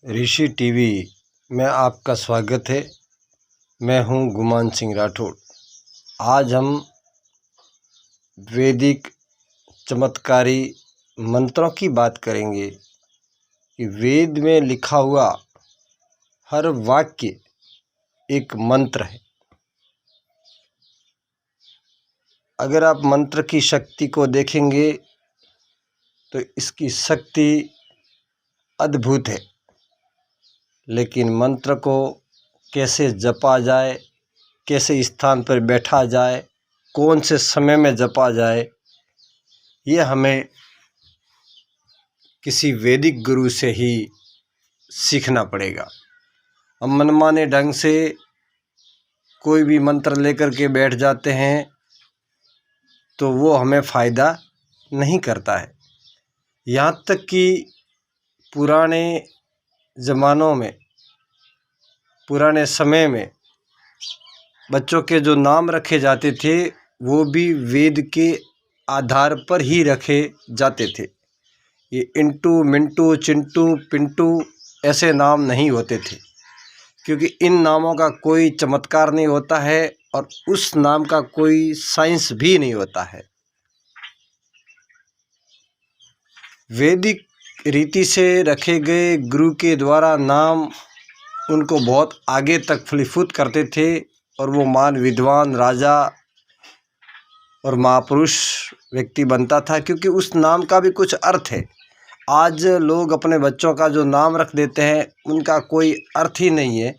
ऋषि TV में आपका स्वागत है। मैं हूं गुमान सिंह राठौड़। आज हम वैदिक चमत्कारी मंत्रों की बात करेंगे कि वेद में लिखा हुआ हर वाक्य एक मंत्र है। अगर आप मंत्र की शक्ति को देखेंगे तो इसकी शक्ति अद्भुत है, लेकिन मंत्र को कैसे जपा जाए, कैसे स्थान पर बैठा जाए, कौन से समय में जपा जाए, ये हमें किसी वैदिक गुरु से ही सीखना पड़ेगा। हम मनमाने ढंग से कोई भी मंत्र लेकर के बैठ जाते हैं तो वो हमें फ़ायदा नहीं करता है। यहाँ तक कि पुराने ज़मानों में, पुराने समय में बच्चों के जो नाम रखे जाते थे वो भी वेद के आधार पर ही रखे जाते थे। ये इंटू, मिंटू, चिंटू, पिंटू ऐसे नाम नहीं होते थे, क्योंकि इन नामों का कोई चमत्कार नहीं होता है और उस नाम का कोई साइंस भी नहीं होता है। वैदिक रीति से रखे गए गुरु के द्वारा नाम उनको बहुत आगे तक फलीभूत करते थे और वो महान विद्वान, राजा और महापुरुष व्यक्ति बनता था, क्योंकि उस नाम का भी कुछ अर्थ है। आज लोग अपने बच्चों का जो नाम रख देते हैं उनका कोई अर्थ ही नहीं है।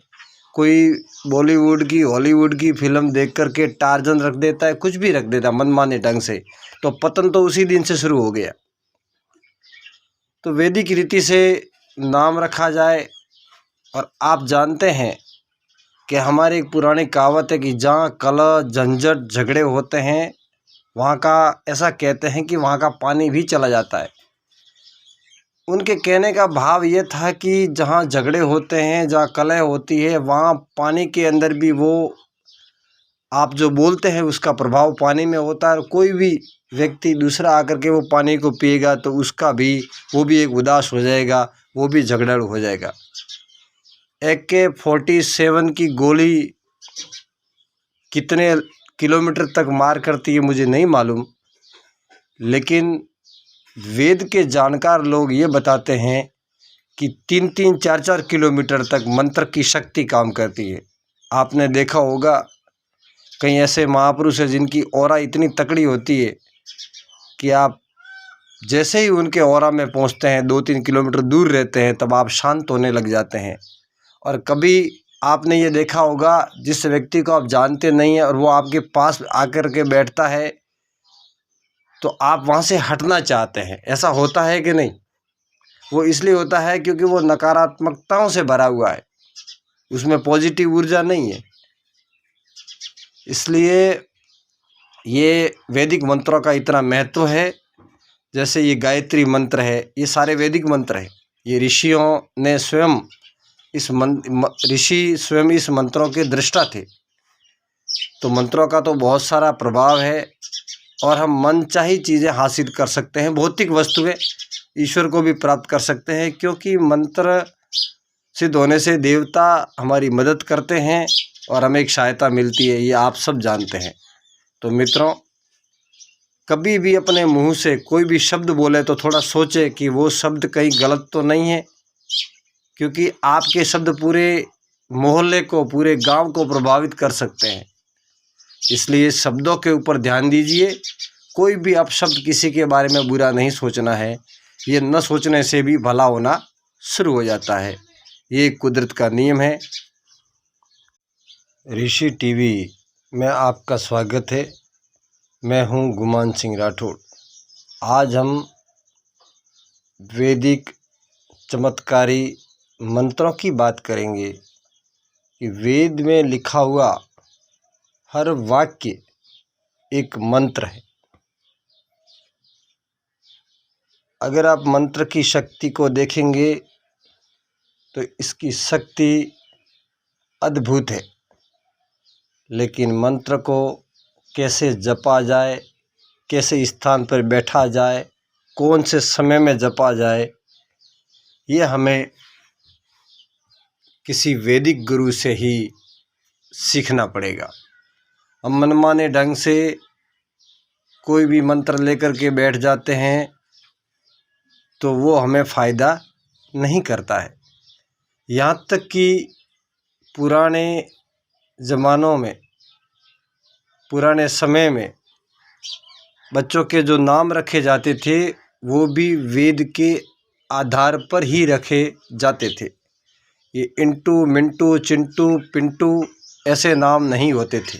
कोई बॉलीवुड की, हॉलीवुड की फिल्म देख करके टार्जन रख देता है, कुछ भी रख देता है मनमाने ढंग से, तो पतन तो उसी दिन से शुरू हो गया। तो वैदिक रीति से नाम रखा जाए। और आप जानते हैं कि हमारी एक पुरानी कहावत है कि जहाँ कलह, झंझट, झगड़े होते हैं वहाँ का, ऐसा कहते हैं कि वहाँ का पानी भी चला जाता है। उनके कहने का भाव ये था कि जहाँ झगड़े होते हैं, जहाँ कलह होती है, वहाँ पानी के अंदर भी वो आप जो बोलते हैं उसका प्रभाव पानी में होता है। और कोई भी व्यक्ति दूसरा आकर के वो पानी को पिएगा तो उसका भी, वो भी एक उदास हो जाएगा, वो भी झगड़ालू हो जाएगा। AK-47 की गोली कितने किलोमीटर तक मार करती है मुझे नहीं मालूम, लेकिन वेद के जानकार लोग ये बताते हैं कि 3-3, 4-4 किलोमीटर तक मंत्र की शक्ति काम करती है। आपने देखा होगा कई ऐसे महापुरुष हैं जिनकी ऑरा इतनी तकड़ी होती है कि आप जैसे ही उनके ऑरा में पहुंचते हैं, 2-3 किलोमीटर दूर रहते हैं, तब आप शांत होने लग जाते हैं। और कभी आपने ये देखा होगा जिस व्यक्ति को आप जानते नहीं हैं और वो आपके पास आकर के बैठता है तो आप वहाँ से हटना चाहते हैं। ऐसा होता है कि नहीं? वो इसलिए होता है क्योंकि वो नकारात्मकताओं से भरा हुआ है, उसमें पॉजिटिव ऊर्जा नहीं है। इसलिए ये वैदिक मंत्रों का इतना महत्व है। जैसे ये गायत्री मंत्र है, ये सारे वैदिक मंत्र हैं। ये ऋषियों ने स्वयं ऋषि स्वयं इस मंत्रों के दृष्टा थे। तो मंत्रों का तो बहुत सारा प्रभाव है और हम मनचाही चीज़ें हासिल कर सकते हैं। भौतिक वस्तुएं ईश्वर को भी प्राप्त कर सकते हैं, क्योंकि मंत्र सिद्ध होने से देवता हमारी मदद करते हैं और हमें एक सहायता मिलती है, ये आप सब जानते हैं। तो मित्रों, कभी भी अपने मुंह से कोई भी शब्द बोले तो थोड़ा सोचे कि वो शब्द कहीं गलत तो नहीं है, क्योंकि आपके शब्द पूरे मोहल्ले को, पूरे गांव को प्रभावित कर सकते हैं। इसलिए शब्दों के ऊपर ध्यान दीजिए। कोई भी अपशब्द किसी के बारे में बुरा नहीं सोचना है। ये न सोचने से भी भला होना शुरू हो जाता है। ये कुदरत का नियम है। ऋषि टीवी में आपका स्वागत है। मैं हूं गुमान सिंह राठौड़। आज हम वैदिक चमत्कारी मंत्रों की बात करेंगे कि वेद में लिखा हुआ हर वाक्य एक मंत्र है। अगर आप मंत्र की शक्ति को देखेंगे तो इसकी शक्ति अद्भुत है, लेकिन मंत्र को कैसे जपा जाए, कैसे स्थान पर बैठा जाए, कौन से समय में जपा जाए, ये हमें किसी वैदिक गुरु से ही सीखना पड़ेगा। हम मनमाने ढंग से कोई भी मंत्र लेकर के बैठ जाते हैं तो वो हमें फ़ायदा नहीं करता है। यहाँ तक कि पुराने ज़मानों में, पुराने समय में बच्चों के जो नाम रखे जाते थे वो भी वेद के आधार पर ही रखे जाते थे। ये इंटू, मिंटू, चिंटू, पिंटू ऐसे नाम नहीं होते थे।